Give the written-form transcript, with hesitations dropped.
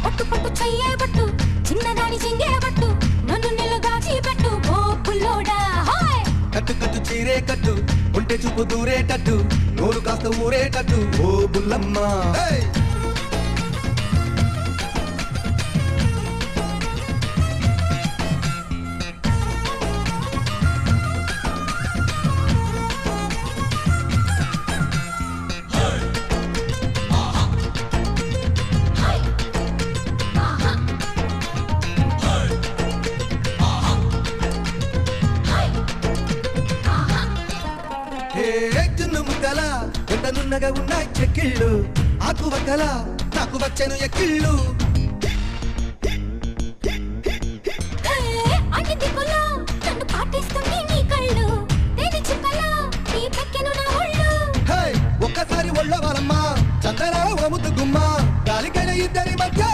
పట్టు పట్టు చెయ్యే పట్టు చిన్నదాని చింగే పట్టు నన్ను నిలుగాచి పెట్టు ఓ పుల్లోడా హాయ్ కట్టు కట్టు చీరే కట్టు ఉంటే చూపు దూరేటట్టు నోరు కాస్త ఊరేటట్టు ఓ బుల్లమ్మ నున్నగా ఉన్నాయి చెక్కిళ్ళు ఆకు వక్కల నాకు వచ్చను ఎక్కిళ్ళు ఒక్కసారి ఒళ్ళ వాళ్ళమ్మ చందన ముద్దు గుమ్మ గాలికైన ఇద్దరి మధ్య